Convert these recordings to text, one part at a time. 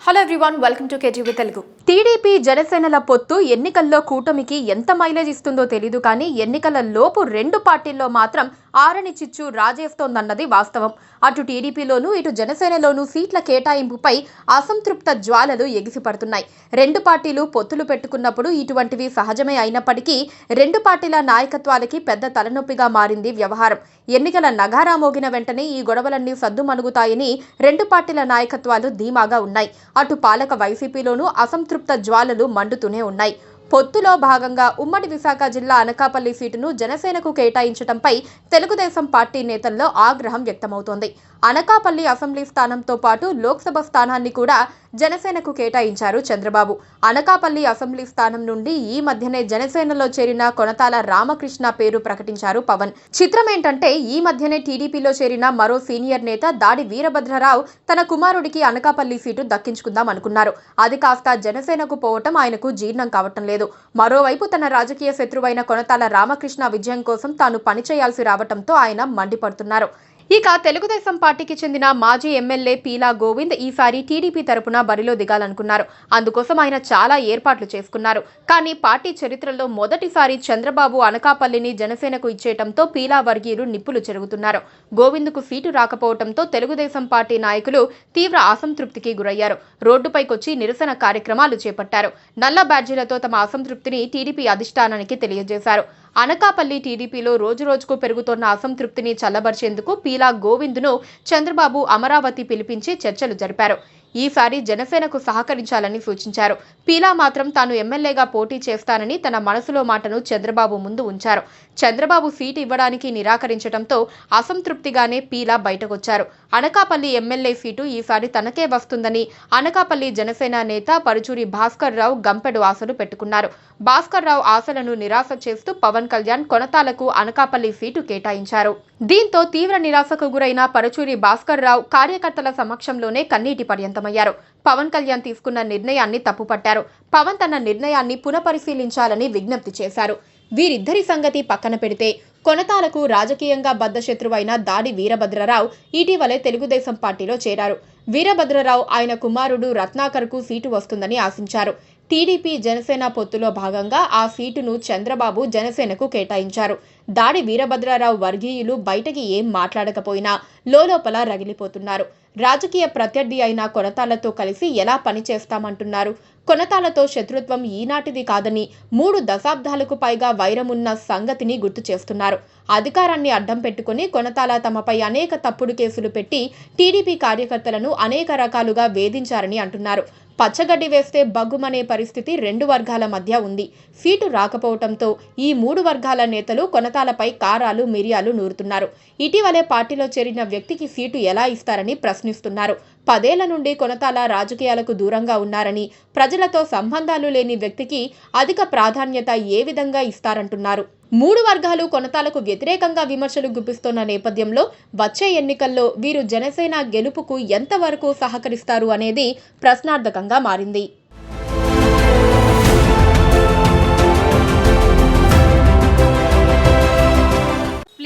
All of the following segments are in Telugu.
Hello everyone, welcome to KTV Telugu. TDP జనసేనల పొత్తు ఎన్నికల్లో కూటమికి ఎంత మైలేజ్ ఇస్తుందో తెలీదు, కానీ ఎన్నికల లోపు రెండు పార్టీల్లో మాత్రం ఆరని చిచ్చు రాజేస్తోందన్నది వాస్తవం. అటు టీడీపీలోనూ ఇటు జనసేనలోనూ సీట్ల కేటాయింపుపై అసంతృప్త జ్వాలలు ఎగిసిపడుతున్నాయి. రెండు పార్టీలు పొత్తులు పెట్టుకున్నప్పుడు ఇటువంటివి సహజమే అయినప్పటికీ రెండు పార్టీల నాయకత్వాలకి పెద్ద తలనొప్పిగా మారింది వ్యవహారం. ఎన్నికల నగారా మోగిన వెంటనే ఈ గొడవలన్నీ సద్దుమణుగుతాయని రెండు పార్టీల నాయకత్వాలు ధీమాగా ఉన్నాయి. అటు పాలక వైసీపీలోనూ అసంతృప్త జ్వాలలు మండుతూనే ఉన్నాయి. పొత్తులో భాగంగా ఉమ్మడి విశాఖ జిల్లా అనకాపల్లి సీటును జనసేనకు కేటాయించడంపై తెలుగుదేశం పార్టీ నేతల్లో ఆగ్రహం వ్యక్తమవుతోంది. అనకాపల్లి అసెంబ్లీ స్థానంతో పాటు లోక్సభ స్థానాన్ని కూడా జనసేనకు కేటాయించారు చంద్రబాబు. అనకాపల్లి అసెంబ్లీ స్థానం నుండి ఈ మధ్యనే జనసేనలో చేరిన కొనతాల రామకృష్ణ పేరు ప్రకటించారు పవన్. చిత్రం ఏంటంటే, ఈ మధ్యనే టీడీపీలో చేరిన మరో సీనియర్ నేత దాడి వీరభద్రరావు తన కుమారుడికి అనకాపల్లి సీటు దక్కించుకుందాం అనుకున్నారు. అది కాస్త జనసేనకు పోవటం ఆయనకు జీర్ణం కావటం లేదు. మరోవైపు తన రాజకీయ శత్రువైన కొనతాల రామకృష్ణ విజయం కోసం తాను పనిచేయాల్సి రావటంతో ఆయన మండిపడుతున్నారు. ఇక తెలుగుదేశం పార్టీకి చెందిన మాజీ ఎమ్మెల్యే పీలా గోవింద్ ఈసారి టీడీపీ తరపున బరిలో దిగాలనుకున్నారు. అందుకోసం ఆయన చాలా ఏర్పాట్లు చేసుకున్నారు. కానీ పార్టీ చరిత్రలో మొదటిసారి చంద్రబాబు అనకాపల్లిని జనసేనకు ఇచ్చేయటంతో పీలా వర్గీయులు నిప్పులు చెరుగుతున్నారు. గోవింద్కు సీటు రాకపోవడంతో తెలుగుదేశం పార్టీ నాయకులు తీవ్ర అసంతృప్తికి గురయ్యారు. రోడ్డుపైకొచ్చి నిరసన కార్యక్రమాలు చేపట్టారు. నల్ల బ్యాడ్జీలతో తమ అసంతృప్తిని టీడీపీ అధిష్టానానికి తెలియజేశారు. అనకాపల్లి టీడీపీలో రోజురోజుకు పెరుగుతున్న అసంతృప్తిని చల్లబరిచేందుకు పీలా గోవింద్ను చంద్రబాబు అమరావతి పిలిపించి చర్చలు జరిపారు. ఈసారి జనసేనకు సహకరించాలని సూచించారు. పీలా మాత్రం తాను ఎమ్మెల్యేగా పోటీ చేస్తానని తన మనసులో మాటను చంద్రబాబు ముందు ఉంచారు. చంద్రబాబు సీటు ఇవ్వడానికి నిరాకరించడంతో అసంతృప్తిగానే పీలా బయటకొచ్చారు. అనకాపల్లి ఎమ్మెల్యే సీటు ఈసారి తనకే వస్తుందని అనకాపల్లి జనసేన నేత పరుచూరి భాస్కర్ రావు గంపెడు ఆశలు పెట్టుకున్నారు. భాస్కర్ రావు ఆశలను నిరాశ చేస్తూ పవన్ కళ్యాణ్ కొనతాలకు అనకాపల్లి సీటు కేటాయించారు. దీంతో తీవ్ర నిరాశకు గురైన పరుచూరి భాస్కర్ రావు కార్యకర్తల సమక్షంలోనే కన్నీటి పర్యంతమయ్యారు. పవన్ కళ్యాణ్ తీసుకున్న నిర్ణయాన్ని తప్పుపట్టారు. పవన్ తన నిర్ణయాన్ని పునఃపరిశీలించాలని విజ్ఞప్తి చేశారు. వీరిద్దరి సంగతి పక్కన పెడితే కొనతాలకు రాజకీయంగా బద్ధశత్రువైన దాడి వీరభద్రరావు ఇటీవలే తెలుగుదేశం పార్టీలో చేరారు. వీరభద్రరావు ఆయన కుమారుడు రత్నాకర్కు సీటు వస్తుందని ఆశించారు. టీడీపీ జనసేన పొత్తులో భాగంగా ఆ సీటును చంద్రబాబు జనసేనకు కేటాయించారు. దాడి వీరభద్రరావు వర్గీయులు బయటకి ఏం మాట్లాడకపోయినా లోలోపల రగిలిపోతున్నారు. రాజకీయ ప్రత్యర్థి అయిన కొనతాలతో కలిసి ఎలా పనిచేస్తామంటున్నారు. కొనతాలతో శత్రుత్వం ఈనాటిది కాదని 3 దశాబ్దాలకు పైగా వైరమున్న సంగతిని గుర్తు చేస్తున్నారు. అధికారాన్ని అడ్డం పెట్టుకుని కొనతాల తమపై అనేక తప్పుడు కేసులు పెట్టి టీడీపీ కార్యకర్తలను అనేక రకాలుగా వేధించారని అంటున్నారు. పచ్చగడ్డి వేస్తే బగ్గుమనే పరిస్థితి రెండు వర్గాల మధ్య ఉంది. సీటు రాకపోవడంతో ఈ 3 వర్గాల నేతలు కొనతాలపై కారాలు మిరియాలు నూరుతున్నారు. ఇటీవలే పార్టీలో చేరిన వ్యక్తికి సీటు ఎలా ఇస్తారని ప్రశ్నిస్తున్నారు. 10 ఏళ్ల నుండి కొనతాల రాజకీయాలకు దూరంగా ఉన్నారని, ప్రజలతో సంబంధాలు లేని వ్యక్తికి అధిక ప్రాధాన్యత ఏ విధంగా ఇస్తారంటున్నారు. 3 వర్గాలు కొనతాలకు వ్యతిరేకంగా విమర్శలు గుప్పిస్తున్న నేపథ్యంలో వచ్చే ఎన్నికల్లో వీరు జనసేన గెలుపుకు ఎంతవరకు సహకరిస్తారు అనేది ప్రశ్నార్థకంగా మారింది.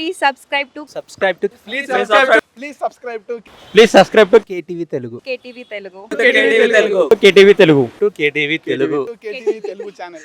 Please subscribe to KTV Telugu. KTV Telugu. KTV Telugu. KTV Telugu. KTV Telugu channel.